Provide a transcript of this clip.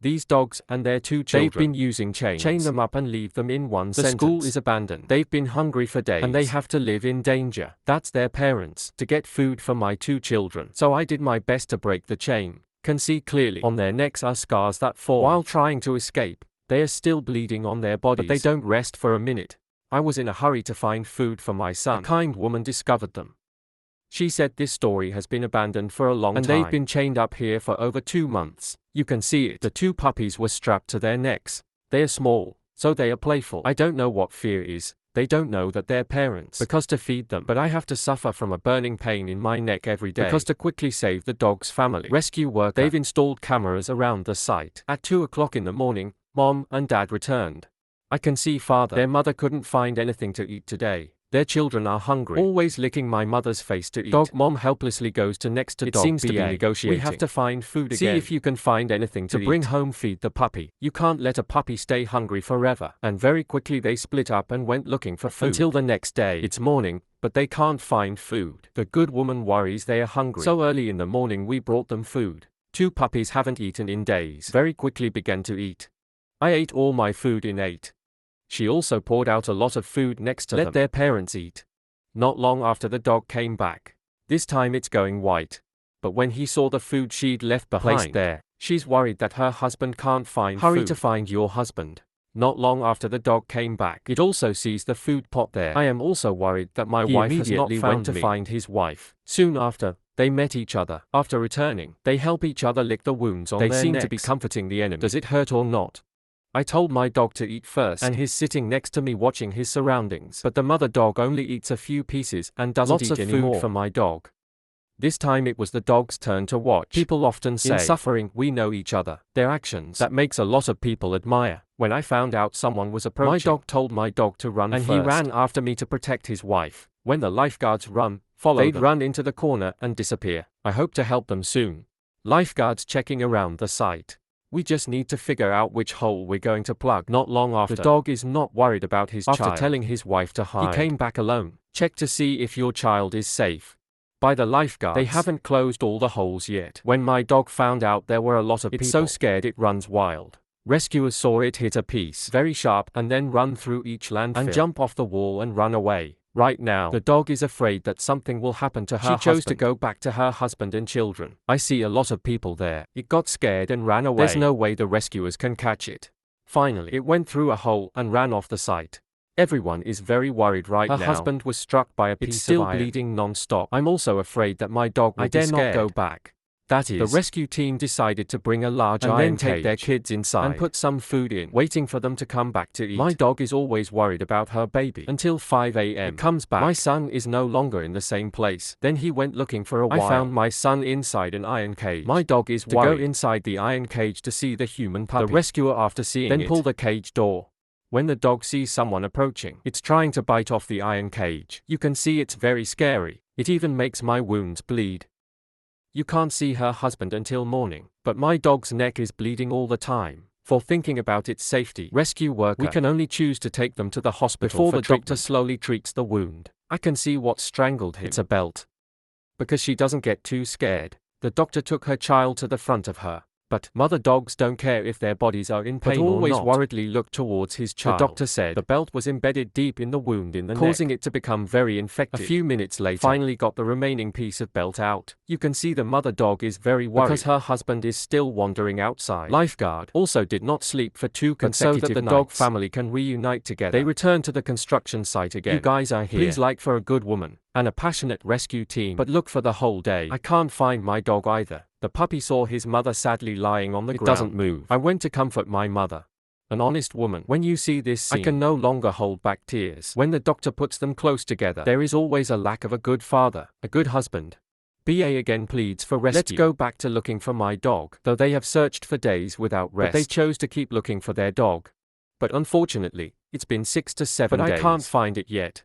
These dogs and their two children. They've been using chains. Chain them up and leave them in one sentence. The school is abandoned. They've been hungry for days. And they have to live in danger. That's their parents. To get food for my two children. So I did my best to break the chain. Can see clearly. On their necks are scars that form. While trying to escape, they are still bleeding on their bodies. But they don't rest for a minute. I was in a hurry to find food for my son. A kind woman discovered them. She said this story has been abandoned for a long time. And they've been chained up here for over 2 months. You can see it. The two puppies were strapped to their necks. They are small, so they are playful. I don't know what fear is. They don't know that they're parents. Because to feed them. But I have to suffer from a burning pain in my neck every day. Because to quickly save the dog's family. Rescue worker. They've installed cameras around the site. At 2 o'clock in the morning, Mom and Dad returned. I can see father. Their mother couldn't find anything to eat today. Their children are hungry. Always licking my mother's face to eat. Dog mom helplessly goes to next to dog. It seems to be negotiating. We have to find food again. See if you can find anything to bring home. Feed the puppy. You can't let a puppy stay hungry forever. And very quickly they split up and went looking for food. Until the next day. It's morning, but they can't find food. The good woman worries they are hungry. So early in the morning we brought them food. Two puppies haven't eaten in days. Very quickly began to eat. I ate all my food in 8. She also poured out a lot of food next to them. Let their parents eat. Not long after the dog came back. This time it's going white. But when he saw the food she'd left behind placed there, she's worried that her husband can't find food. Hurry to find your husband. Not long after the dog came back, it also sees the food pot there. I am also worried that my wife has not found to find his wife. Soon after, they met each other. After returning, they help each other lick the wounds on their necks. They seem to be comforting the enemy. Does it hurt or not? I told my dog to eat first, and he's sitting next to me watching his surroundings. But the mother dog only eats a few pieces and doesn't eat anymore. Food for my dog. This time it was the dog's turn to watch. People often say, in suffering, we know each other. Their actions. That makes a lot of people admire. When I found out someone was approaching, my dog told my dog to run and first. He ran after me to protect his wife. When the lifeguards they'd run into the corner and disappear. I hope to help them soon. Lifeguards checking around the site. We just need to figure out which hole we're going to plug. Not long after, the dog is not worried about his child. After telling his wife to hide, he came back alone. Check to see if your child is safe. By the lifeguards. They haven't closed all the holes yet. When my dog found out there were a lot of people, it's so scared it runs wild. Rescuers saw it hit a piece very sharp and then run through each landfill and jump off the wall and run away. Right now, the dog is afraid that something will happen to her husband. She chose to go back to her husband and children. I see a lot of people there. It got scared and ran away. There's no way the rescuers can catch it. Finally, it went through a hole and ran off the site. Everyone is very worried right now. Her husband was struck by a piece of iron. It's still bleeding non-stop. I'm also afraid that my dog will be scared. I dare not go back. That is, the rescue team decided to bring a large iron cage and then take their kids inside and put some food in, waiting for them to come back to eat. My dog is always worried about her baby. Until 5 a.m. It comes back. My son is no longer in the same place. Then he went looking for a while. I found my son inside an iron cage. My dog is worried to go inside the iron cage to see the human puppy. The rescuer, after seeing it, then pull the cage door. When the dog sees someone approaching, it's trying to bite off the iron cage. You can see it's very scary. It even makes my wounds bleed. You can't see her husband until morning, but my dog's neck is bleeding all the time. For thinking about its safety, rescue worker, we can only choose to take them to the hospital before the doctor slowly treats the wound. I can see what strangled him. It's a belt. Because she doesn't get too scared, the doctor took her child to the front of her. But mother dogs don't care if their bodies are in pain or not. Always worriedly look towards his child. The doctor said the belt was embedded deep in the wound in the neck, causing it to become very infected. A few minutes later, finally got the remaining piece of belt out. You can see the mother dog is very worried because her husband is still wandering outside. Lifeguard also did not sleep for 2 consecutive nights. So that the dog family can reunite together. They return to the construction site again. You guys are here. Please like for a good woman and a passionate rescue team. But look for the whole day. I can't find my dog either. The puppy saw his mother sadly lying on the ground. It doesn't move. I went to comfort my mother. An honest woman. When you see this scene, I can no longer hold back tears. When the doctor puts them close together, there is always a lack of a good father, a good husband. BA again pleads for rescue. Let's go back to looking for my dog. Though they have searched for days without rest, but they chose to keep looking for their dog. But unfortunately, it's been 6 to 7 days. But I can't find it yet.